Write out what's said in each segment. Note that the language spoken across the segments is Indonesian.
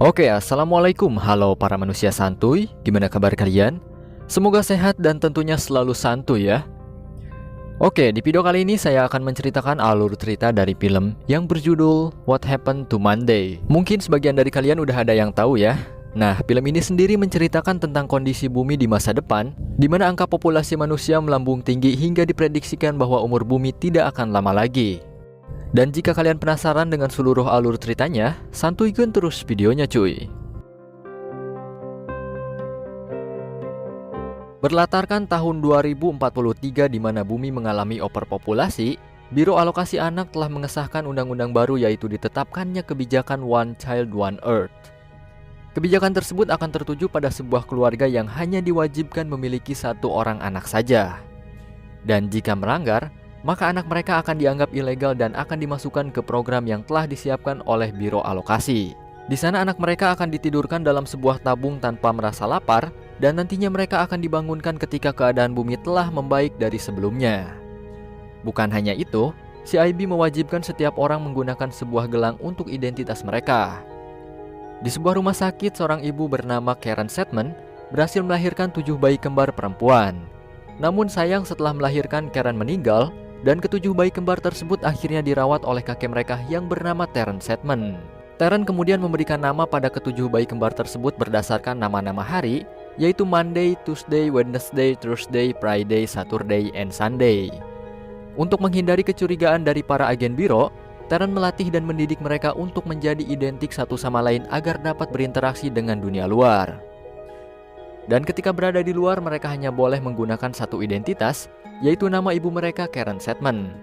Oke, assalamualaikum. Halo para manusia santuy, gimana kabar kalian? Semoga sehat dan tentunya selalu santuy ya. Oke, di video kali ini saya akan menceritakan alur cerita dari film yang berjudul What Happened to Monday. Mungkin sebagian dari kalian udah ada yang tahu ya. Nah, film ini sendiri menceritakan tentang kondisi bumi di masa depan, di mana angka populasi manusia melambung tinggi hingga diprediksikan bahwa umur bumi tidak akan lama lagi. Dan jika kalian penasaran dengan seluruh alur ceritanya, santuikan terus videonya cuy. Berlatarkan tahun 2043 di mana bumi mengalami overpopulasi, Biro Alokasi Anak telah mengesahkan undang-undang baru yaitu ditetapkannya kebijakan One Child One Earth. Kebijakan tersebut akan tertuju pada sebuah keluarga yang hanya diwajibkan memiliki satu orang anak saja. Dan jika melanggar, maka anak mereka akan dianggap ilegal dan akan dimasukkan ke program yang telah disiapkan oleh Biro Alokasi. Di sana anak mereka akan ditidurkan dalam sebuah tabung tanpa merasa lapar, dan nantinya mereka akan dibangunkan ketika keadaan bumi telah membaik dari sebelumnya. Bukan hanya itu, CIB mewajibkan setiap orang menggunakan sebuah gelang untuk identitas mereka. Di sebuah rumah sakit, seorang ibu bernama Karen Sedman berhasil melahirkan 7 bayi kembar perempuan. Namun sayang setelah melahirkan, Karen meninggal, dan ketujuh bayi kembar tersebut akhirnya dirawat oleh kakek mereka yang bernama Terence Sedman. Terence kemudian memberikan nama pada ketujuh bayi kembar tersebut berdasarkan nama-nama hari, yaitu Monday, Tuesday, Wednesday, Thursday, Friday, Saturday, and Sunday. Untuk menghindari kecurigaan dari para agen biro, Terence melatih dan mendidik mereka untuk menjadi identik satu sama lain agar dapat berinteraksi dengan dunia luar. Dan ketika berada di luar, mereka hanya boleh menggunakan satu identitas, yaitu nama ibu mereka, Karen Sedman.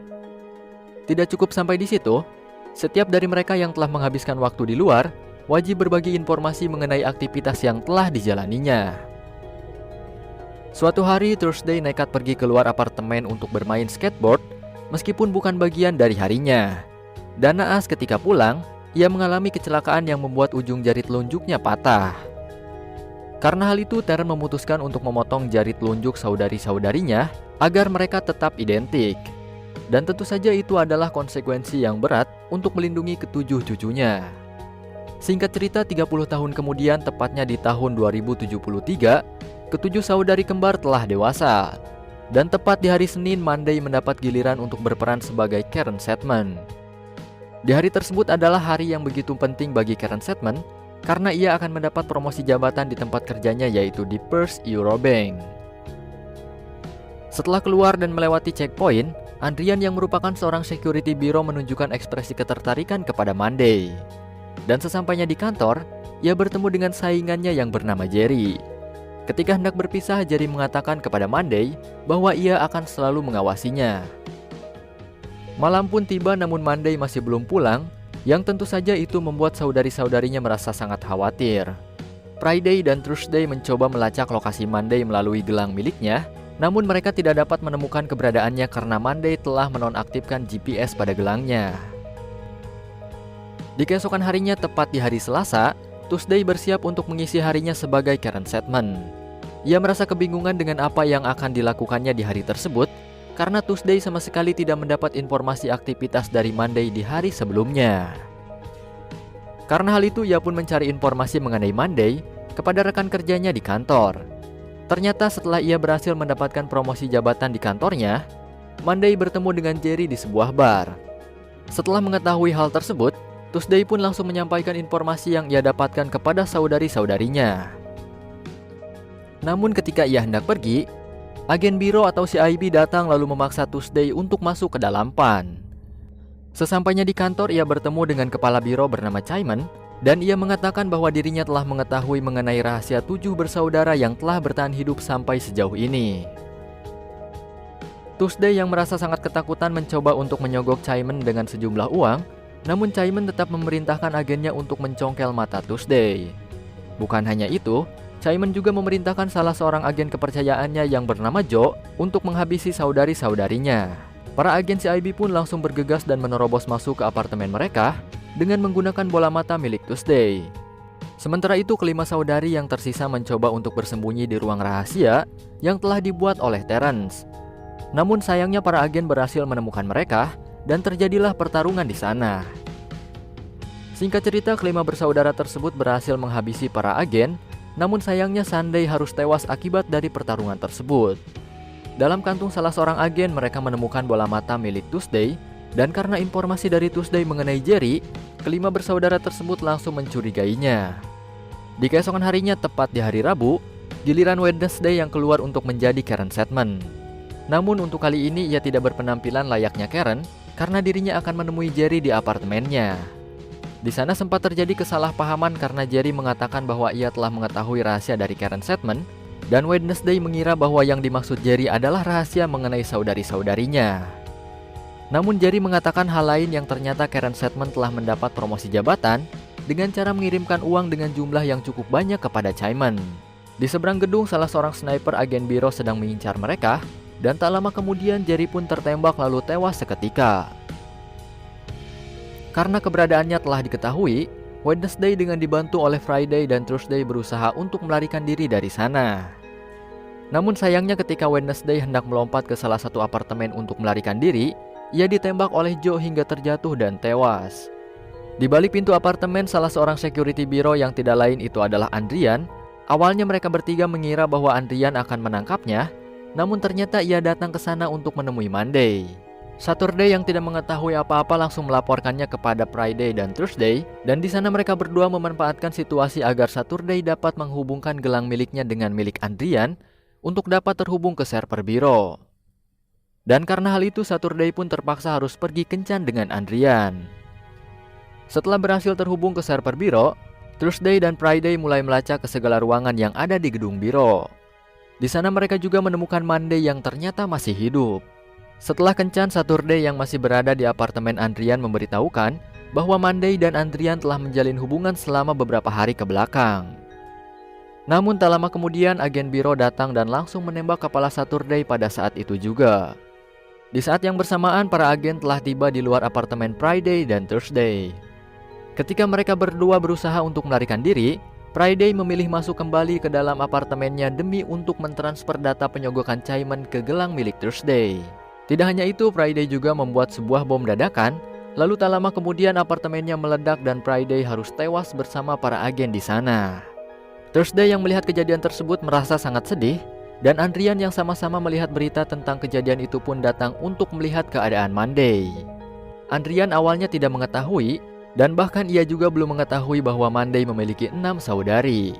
Tidak cukup sampai di situ, setiap dari mereka yang telah menghabiskan waktu di luar wajib berbagi informasi mengenai aktivitas yang telah dijalaninya. Suatu hari, Thursday nekat pergi keluar apartemen untuk bermain skateboard, meskipun bukan bagian dari harinya. Dan naas ketika pulang, ia mengalami kecelakaan yang membuat ujung jari telunjuknya patah. Karena hal itu, Terence memutuskan untuk memotong jari telunjuk saudari-saudarinya agar mereka tetap identik. Dan tentu saja itu adalah konsekuensi yang berat untuk melindungi ketujuh cucunya. Singkat cerita, 30 tahun kemudian, tepatnya di tahun 2073, ketujuh saudari kembar telah dewasa. Dan tepat di hari Senin, Monday mendapat giliran untuk berperan sebagai Karen Sedman. Di hari tersebut adalah hari yang begitu penting bagi Karen Sedman, karena ia akan mendapat promosi jabatan di tempat kerjanya yaitu di First Eurobank. Setelah keluar dan melewati checkpoint, Adrian yang merupakan seorang security biro menunjukkan ekspresi ketertarikan kepada Monday. Dan sesampainya di kantor, ia bertemu dengan saingannya yang bernama Jerry. Ketika hendak berpisah, Jerry mengatakan kepada Monday bahwa ia akan selalu mengawasinya. Malam pun tiba namun Monday masih belum pulang, yang tentu saja itu membuat saudari-saudarinya merasa sangat khawatir. Friday dan Thursday mencoba melacak lokasi Monday melalui gelang miliknya, namun mereka tidak dapat menemukan keberadaannya karena Monday telah menonaktifkan GPS pada gelangnya. Di keesokan harinya, tepat di hari Selasa, Tuesday bersiap untuk mengisi harinya sebagai Karen Sedman. Ia merasa kebingungan dengan apa yang akan dilakukannya di hari tersebut, karena Tuesday sama sekali tidak mendapat informasi aktivitas dari Monday di hari sebelumnya. Karena hal itu, ia pun mencari informasi mengenai Monday kepada rekan kerjanya di kantor. Ternyata setelah ia berhasil mendapatkan promosi jabatan di kantornya, Monday bertemu dengan Jerry di sebuah bar. Setelah mengetahui hal tersebut, Tuesday pun langsung menyampaikan informasi yang ia dapatkan kepada saudari-saudarinya. Namun ketika ia hendak pergi, agen biro atau CIB datang lalu memaksa Tuesday untuk masuk ke dalam PAN. Sesampainya di kantor, ia bertemu dengan kepala biro bernama Simon, dan ia mengatakan bahwa dirinya telah mengetahui mengenai rahasia 7 bersaudara yang telah bertahan hidup sampai sejauh ini. Tuesday yang merasa sangat ketakutan mencoba untuk menyogok Simon dengan sejumlah uang, namun Simon tetap memerintahkan agennya untuk mencongkel mata Tuesday. Bukan hanya itu, Simon juga memerintahkan salah seorang agen kepercayaannya yang bernama Joe untuk menghabisi saudari-saudarinya. Para agen CIB pun langsung bergegas dan menerobos masuk ke apartemen mereka dengan menggunakan bola mata milik Tuesday. Sementara itu, kelima saudari yang tersisa mencoba untuk bersembunyi di ruang rahasia yang telah dibuat oleh Terence. Namun sayangnya para agen berhasil menemukan mereka dan terjadilah pertarungan di sana. Singkat cerita, kelima bersaudara tersebut berhasil menghabisi para agen, namun sayangnya Sunday harus tewas akibat dari pertarungan tersebut. Dalam kantung salah seorang agen, mereka menemukan bola mata milik Tuesday, dan karena informasi dari Tuesday mengenai Jerry, kelima bersaudara tersebut langsung mencurigainya. Di keesokan harinya, tepat di hari Rabu, giliran Wednesday yang keluar untuk menjadi Karen Sedman. Namun untuk kali ini ia tidak berpenampilan layaknya Karen, karena dirinya akan menemui Jerry di apartemennya. Di sana sempat terjadi kesalahpahaman karena Jerry mengatakan bahwa ia telah mengetahui rahasia dari Karen Sedman, dan Wednesday mengira bahwa yang dimaksud Jerry adalah rahasia mengenai saudari-saudarinya. Namun Jerry mengatakan hal lain yang ternyata Karen Sedman telah mendapat promosi jabatan dengan cara mengirimkan uang dengan jumlah yang cukup banyak kepada Chaiman. Di seberang gedung, salah seorang sniper agen biro sedang mengincar mereka, dan tak lama kemudian Jerry pun tertembak lalu tewas seketika. Karena keberadaannya telah diketahui, Wednesday dengan dibantu oleh Friday dan Thursday berusaha untuk melarikan diri dari sana. Namun sayangnya ketika Wednesday hendak melompat ke salah satu apartemen untuk melarikan diri, ia ditembak oleh Joe hingga terjatuh dan tewas. Di balik pintu apartemen, salah seorang security biro yang tidak lain itu adalah Andrian. Awalnya mereka bertiga mengira bahwa Andrian akan menangkapnya, namun ternyata ia datang ke sana untuk menemui Monday. Saturday yang tidak mengetahui apa-apa langsung melaporkannya kepada Friday dan Thursday, dan di sana mereka berdua memanfaatkan situasi agar Saturday dapat menghubungkan gelang miliknya dengan milik Andrian untuk dapat terhubung ke server biro. Dan karena hal itu, Saturday pun terpaksa harus pergi kencan dengan Andrian. Setelah berhasil terhubung ke server biro, Thursday dan Friday mulai melacak ke segala ruangan yang ada di gedung biro. Di sana mereka juga menemukan Monday yang ternyata masih hidup. Setelah kencan, Saturday yang masih berada di apartemen Andrian memberitahukan bahwa Monday dan Andrian telah menjalin hubungan selama beberapa hari ke belakang. Namun tak lama kemudian agen biro datang dan langsung menembak kepala Saturday pada saat itu juga. Di saat yang bersamaan, para agen telah tiba di luar apartemen Friday dan Thursday. Ketika mereka berdua berusaha untuk melarikan diri, Friday memilih masuk kembali ke dalam apartemennya demi untuk mentransfer data penyogokan Chaiman ke gelang milik Thursday. Tidak hanya itu, Friday juga membuat sebuah bom dadakan, lalu tak lama kemudian apartemennya meledak dan Friday harus tewas bersama para agen di sana. Thursday yang melihat kejadian tersebut merasa sangat sedih, dan Andrian yang sama-sama melihat berita tentang kejadian itu pun datang untuk melihat keadaan Monday. Andrian awalnya tidak mengetahui, dan bahkan ia juga belum mengetahui bahwa Monday memiliki 6 saudari.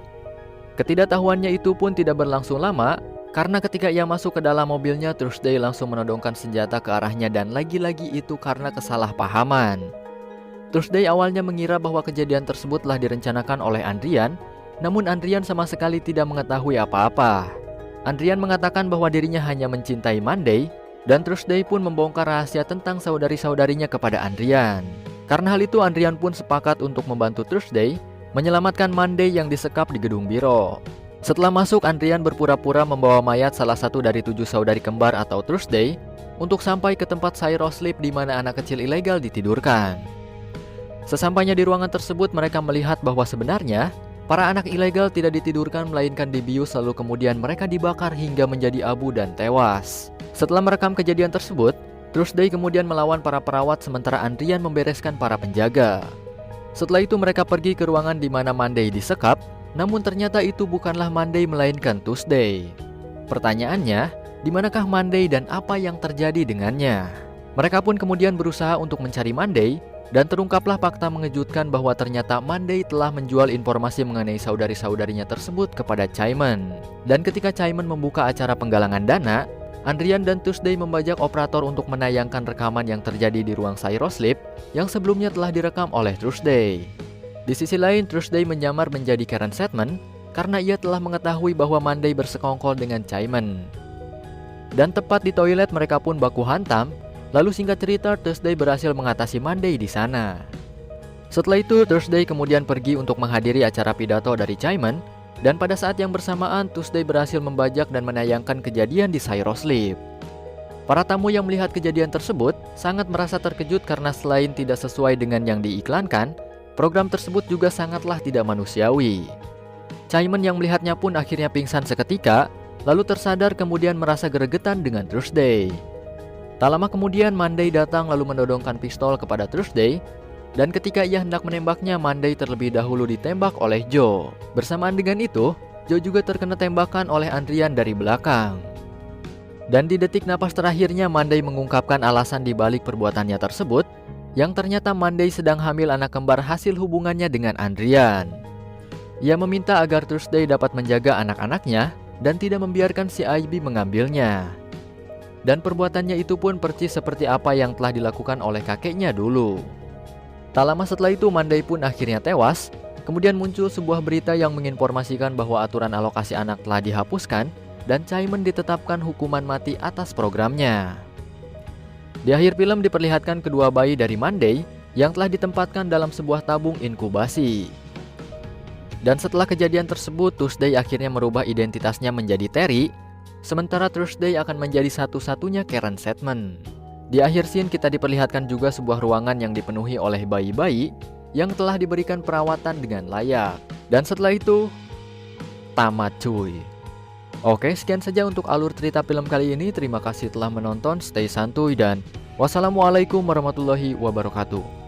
Ketidaktahuannya itu pun tidak berlangsung lama, karena ketika ia masuk ke dalam mobilnya, Thursday langsung menodongkan senjata ke arahnya dan lagi-lagi itu karena kesalahpahaman. Thursday awalnya mengira bahwa kejadian tersebut telah direncanakan oleh Andrian, namun Andrian sama sekali tidak mengetahui apa-apa. Andrian mengatakan bahwa dirinya hanya mencintai Monday, dan Thursday pun membongkar rahasia tentang saudari-saudarinya kepada Andrian. Karena hal itu, Andrian pun sepakat untuk membantu Thursday menyelamatkan Monday yang disekap di gedung biro. Setelah masuk, Andrian berpura-pura membawa mayat salah satu dari 7 saudari kembar atau Thursday untuk sampai ke tempat Cyrosleep di mana anak kecil ilegal ditidurkan. Sesampainya di ruangan tersebut, mereka melihat bahwa sebenarnya para anak ilegal tidak ditidurkan melainkan dibius, lalu kemudian mereka dibakar hingga menjadi abu dan tewas. Setelah merekam kejadian tersebut, Thursday kemudian melawan para perawat sementara Andrian membereskan para penjaga. Setelah itu mereka pergi ke ruangan di mana Monday disekap, namun ternyata itu bukanlah Monday melainkan Tuesday. Pertanyaannya, di manakah Monday dan apa yang terjadi dengannya? Mereka pun kemudian berusaha untuk mencari Monday, dan terungkaplah fakta mengejutkan bahwa ternyata Monday telah menjual informasi mengenai saudari-saudarinya tersebut kepada Chaiman. Dan ketika Chaiman membuka acara penggalangan dana, Andrian dan Tuesday membajak operator untuk menayangkan rekaman yang terjadi di ruang Cyrosleep yang sebelumnya telah direkam oleh Tuesday. Di sisi lain, Thursday menyamar menjadi Karen Sedman karena ia telah mengetahui bahwa Monday bersekongkol dengan Chaiman. Dan tepat di toilet mereka pun baku hantam, lalu singkat cerita Thursday berhasil mengatasi Monday di sana. Setelah itu, Thursday kemudian pergi untuk menghadiri acara pidato dari Chaiman, dan pada saat yang bersamaan Tuesday berhasil membajak dan menayangkan kejadian di Cyrosleep. Para tamu yang melihat kejadian tersebut sangat merasa terkejut karena selain tidak sesuai dengan yang diiklankan, program tersebut juga sangatlah tidak manusiawi. Chaiman yang melihatnya pun akhirnya pingsan seketika, lalu tersadar kemudian merasa gregetan dengan Thursday. Tak lama kemudian Monday datang lalu menodongkan pistol kepada Thursday, Dan ketika ia hendak menembaknya, Monday terlebih dahulu ditembak oleh Joe. Bersamaan dengan itu, Joe juga terkena tembakan oleh Adrian dari belakang. Dan di detik napas terakhirnya, Monday mengungkapkan alasan di balik perbuatannya tersebut, yang ternyata Monday sedang hamil anak kembar hasil hubungannya dengan Adrian. Ia meminta agar Thursday dapat menjaga anak-anaknya dan tidak membiarkan si Ivy mengambilnya. Dan perbuatannya itu pun persis seperti apa yang telah dilakukan oleh kakeknya dulu. Tak lama setelah itu, Monday pun akhirnya tewas. Kemudian muncul sebuah berita yang menginformasikan bahwa aturan alokasi anak telah dihapuskan dan Simon ditetapkan hukuman mati atas programnya. Di akhir film diperlihatkan kedua bayi dari Monday yang telah ditempatkan dalam sebuah tabung inkubasi. Dan setelah kejadian tersebut, Tuesday akhirnya merubah identitasnya menjadi Terry, sementara Thursday akan menjadi satu-satunya Karen Sedman. Di akhir scene kita diperlihatkan juga sebuah ruangan yang dipenuhi oleh bayi-bayi yang telah diberikan perawatan dengan layak. Dan setelah itu, tamat cuy. Oke, sekian saja untuk alur cerita film kali ini. Terima kasih telah menonton, stay santuy dan wassalamualaikum warahmatullahi wabarakatuh.